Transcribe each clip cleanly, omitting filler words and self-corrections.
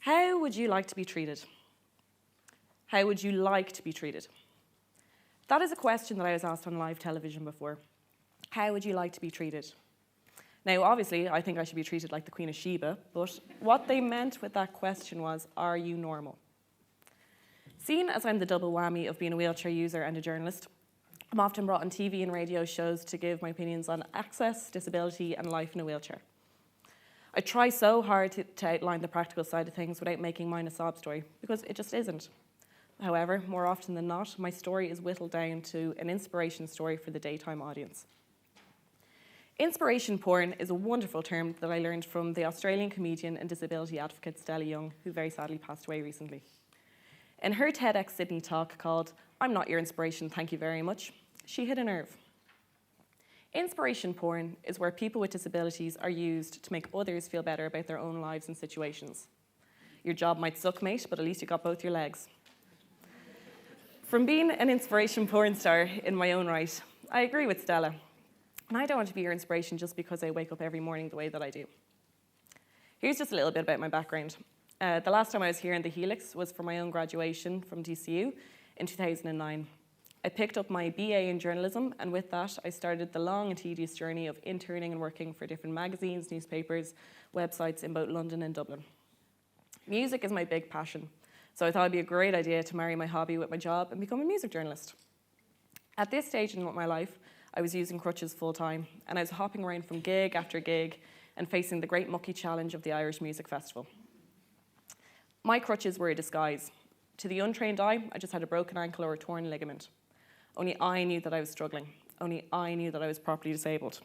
How would you like to be treated? How would you like to be treated? That is a question that I was asked on live television before. How would you like to be treated? Now, obviously, I think I should be treated like the Queen of Sheba, but what they meant with that question was, are you normal? Seeing as I'm the double whammy of being a wheelchair user and a journalist, I'm often brought on TV and radio shows to give my opinions on access, disability, and life in a wheelchair. I try so hard to outline the practical side of things without making mine a sob story, because it just isn't. However, more often than not, my story is whittled down to an inspiration story for the daytime audience. Inspiration porn is a wonderful term that I learned from the Australian comedian and disability advocate Stella Young, who very sadly passed away recently. In her TEDx Sydney talk called "I'm Not Your Inspiration, Thank You Very Much," she hit a nerve. Inspiration porn is where people with disabilities are used to make others feel better about their own lives and situations. Your job might suck, mate, but at least you got both your legs. From being an inspiration porn star in my own right, I agree with Stella. And I don't want to be your inspiration just because I wake up every morning the way that I do. Here's just a little bit about my background. The last time I was here in the Helix was for my own graduation from DCU in 2009. I picked up my BA in journalism, and with that, I started the long and tedious journey of interning and working for different magazines, newspapers, websites in both London and Dublin. Music is my big passion, so I thought it'd be a great idea to marry my hobby with my job and become a music journalist. At this stage in my life, I was using crutches full-time, and I was hopping around from gig after gig and facing the Great Mucky Challenge of the Irish Music Festival. My crutches were a disguise. To the untrained eye, I just had a broken ankle or a torn ligament. Only I knew that I was struggling. Only I knew that I was properly disabled.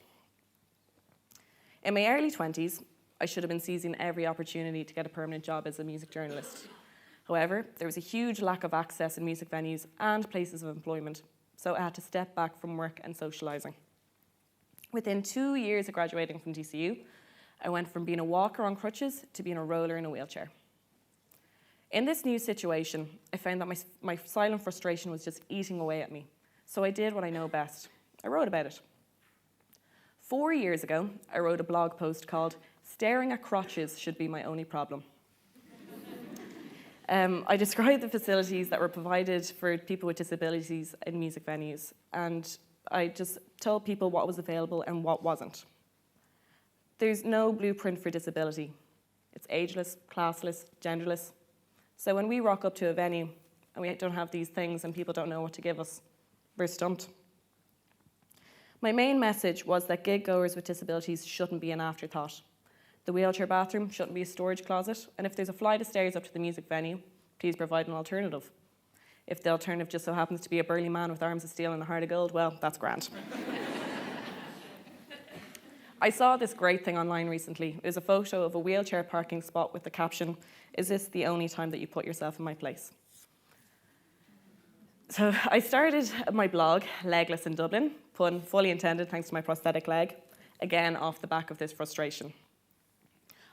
In my early 20s, I should have been seizing every opportunity to get a permanent job as a music journalist. However, there was a huge lack of access in music venues and places of employment, so I had to step back from work and socialising. Within 2 years of graduating from DCU, I went from being a walker on crutches to being a roller in a wheelchair. In this new situation, I found that my silent frustration was just eating away at me, so I did what I know best. I wrote about it. 4 years ago, I wrote a blog post called "Staring at Crotches Should Be My Only Problem." I described the facilities that were provided for people with disabilities in music venues, and I just told people what was available and what wasn't. There's no blueprint for disability. It's ageless, classless, genderless. So when we rock up to a venue and we don't have these things and people don't know what to give us, we're stumped. My main message was that gig goers with disabilities shouldn't be an afterthought. The wheelchair bathroom shouldn't be a storage closet, and if there's a flight of stairs up to the music venue, please provide an alternative. If the alternative just so happens to be a burly man with arms of steel and a heart of gold, well, that's grand. I saw this great thing online recently. It was a photo of a wheelchair parking spot with the caption, "Is this the only time that you put yourself in my place?" So I started my blog, Legless In Dublin, pun fully intended thanks to my prosthetic leg, again off the back of this frustration.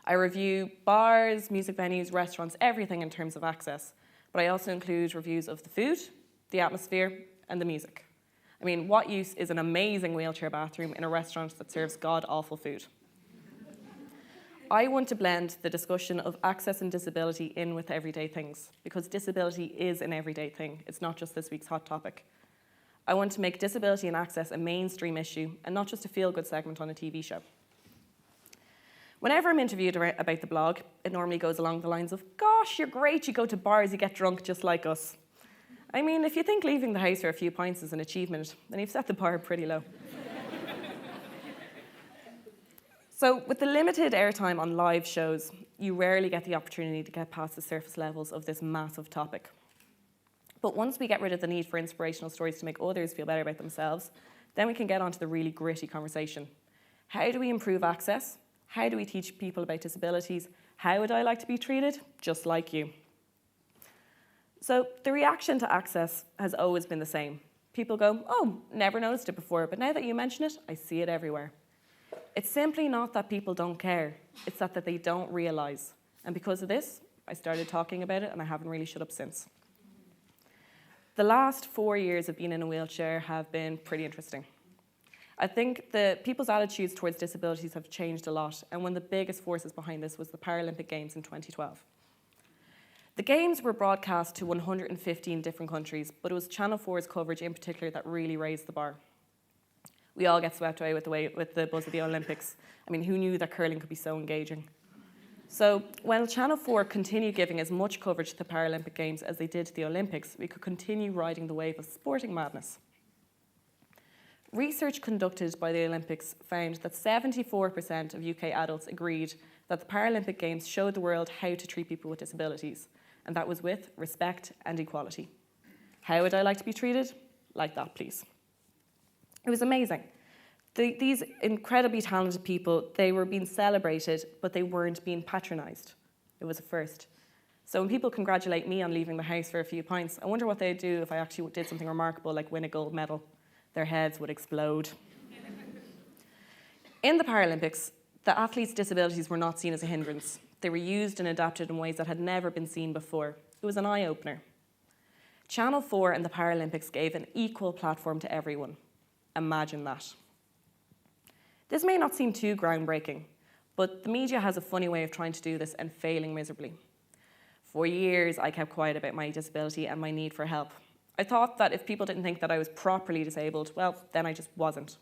I review bars, music venues, restaurants, everything in terms of access, but I also include reviews of the food, the atmosphere, and the music. I mean, what use is an amazing wheelchair bathroom in a restaurant that serves god-awful food? I want to blend the discussion of access and disability in with everyday things, because disability is an everyday thing. It's not just this week's hot topic. I want to make disability and access a mainstream issue and not just a feel-good segment on a TV show. Whenever I'm interviewed about the blog, it normally goes along the lines of, "Gosh, you're great, you go to bars, you get drunk just like us." I mean, if you think leaving the house for a few pints is an achievement, then you've set the bar pretty low. So with the limited airtime on live shows, you rarely get the opportunity to get past the surface levels of this massive topic. But once we get rid of the need for inspirational stories to make others feel better about themselves, then we can get onto the really gritty conversation. How do we improve access? How do we teach people about disabilities? How would I like to be treated? Just like you. So the reaction to access has always been the same. People go, "Oh, never noticed it before, but now that you mention it, I see it everywhere." It's simply not that people don't care, it's that they don't realise. And because of this, I started talking about it and I haven't really shut up since. The last 4 years of being in a wheelchair have been pretty interesting. I think the people's attitudes towards disabilities have changed a lot, and one of the biggest forces behind this was the Paralympic Games in 2012. The Games were broadcast to 115 different countries, but it was Channel 4's coverage in particular that really raised the bar. We all get swept away with the buzz of the Olympics. I mean, who knew that curling could be so engaging? So when Channel 4 continued giving as much coverage to the Paralympic Games as they did to the Olympics, we could continue riding the wave of sporting madness. Research conducted by the Olympics found that 74% of UK adults agreed that the Paralympic Games showed the world how to treat people with disabilities, and that was with respect and equality. How would I like to be treated? Like that, please. It was amazing. These incredibly talented people, they were being celebrated, but they weren't being patronised. It was a first. So when people congratulate me on leaving the house for a few pints, I wonder what they'd do if I actually did something remarkable like win a gold medal. Their heads would explode. In the Paralympics, the athletes' disabilities were not seen as a hindrance. They were used and adapted in ways that had never been seen before. It was an eye-opener. Channel 4 and the Paralympics gave an equal platform to everyone. Imagine that. This may not seem too groundbreaking, but the media has a funny way of trying to do this and failing miserably. For years, I kept quiet about my disability and my need for help. I thought that if people didn't think that I was properly disabled, well, then I just wasn't.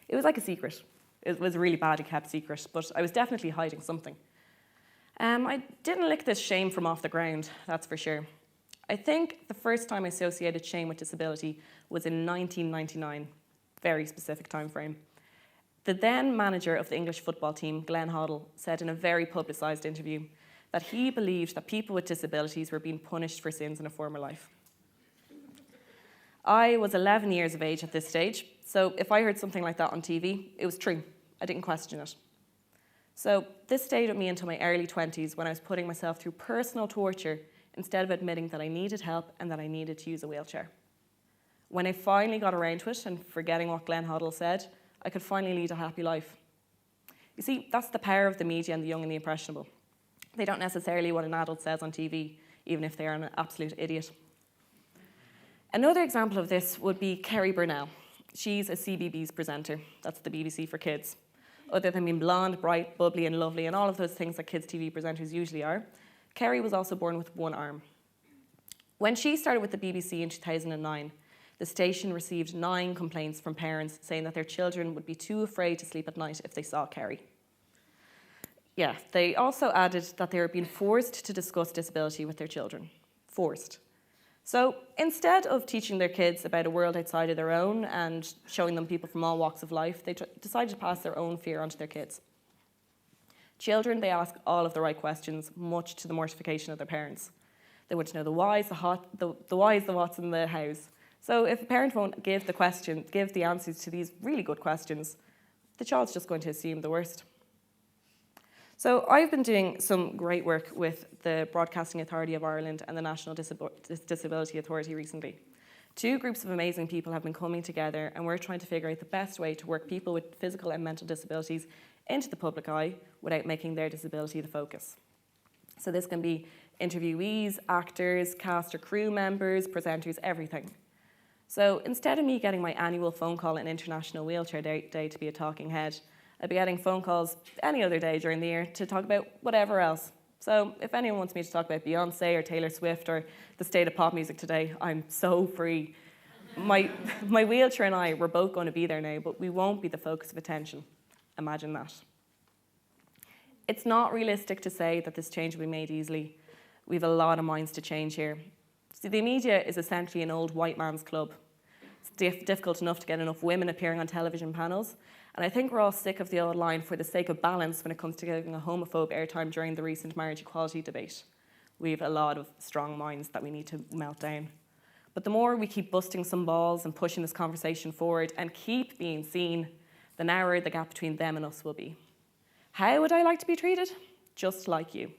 It was like a secret. It was a really badly kept secret, but I was definitely hiding something. I didn't lick this shame from off the ground, that's for sure. I think the first time I associated shame with disability was in 1999, very specific time frame. The then manager of the English football team, Glenn Hoddle, said in a very publicised interview that he believed that people with disabilities were being punished for sins in a former life. I was 11 years of age at this stage, so if I heard something like that on TV, it was true. I didn't question it. So this stayed with me until my early 20s when I was putting myself through personal torture instead of admitting that I needed help and that I needed to use a wheelchair. When I finally got around to it and forgetting what Glenn Hoddle said, I could finally lead a happy life. You see, that's the power of the media and the young and the impressionable. They don't necessarily what an adult says on TV, even if they are an absolute idiot. Another example of this would be Kerry Burnell. She's a CBeebies presenter. That's the BBC for kids. Other than being blonde, bright, bubbly and lovely and all of those things that kids' TV presenters usually are, Kerry was also born with one arm. When she started with the BBC in 2009, the station received 9 complaints from parents saying that their children would be too afraid to sleep at night if they saw Kerry. Yeah, they also added that they were being forced to discuss disability with their children. Forced. So instead of teaching their kids about a world outside of their own and showing them people from all walks of life, they decided to pass their own fear onto their kids. Children, they ask all of the right questions, much to the mortification of their parents. They want to know the whys, the whys, the whats, and the hows. So if a parent won't give the answers to these really good questions, the child's just going to assume the worst. So I've been doing some great work with the Broadcasting Authority of Ireland and the National Disability Authority recently. 2 groups of amazing people have been coming together and we're trying to figure out the best way to work people with physical and mental disabilities into the public eye without making their disability the focus. So this can be interviewees, actors, cast or crew members, presenters, everything. So instead of me getting my annual phone call on International Wheelchair Day to be a talking head, I'd be getting phone calls any other day during the year to talk about whatever else. So if anyone wants me to talk about Beyonce or Taylor Swift or the state of pop music today, I'm so free. My wheelchair and I, we're both going to be there now, but we won't be the focus of attention. Imagine that. It's not realistic to say that this change will be made easily. We have a lot of minds to change here. See, the media is essentially an old white man's club. It's difficult enough to get enough women appearing on television panels, and I think we're all sick of the old line for the sake of balance when it comes to giving a homophobe airtime during the recent marriage equality debate. We have a lot of strong minds that we need to melt down. But the more we keep busting some balls and pushing this conversation forward and keep being seen, the narrower the gap between them and us will be. How would I like to be treated? Just like you.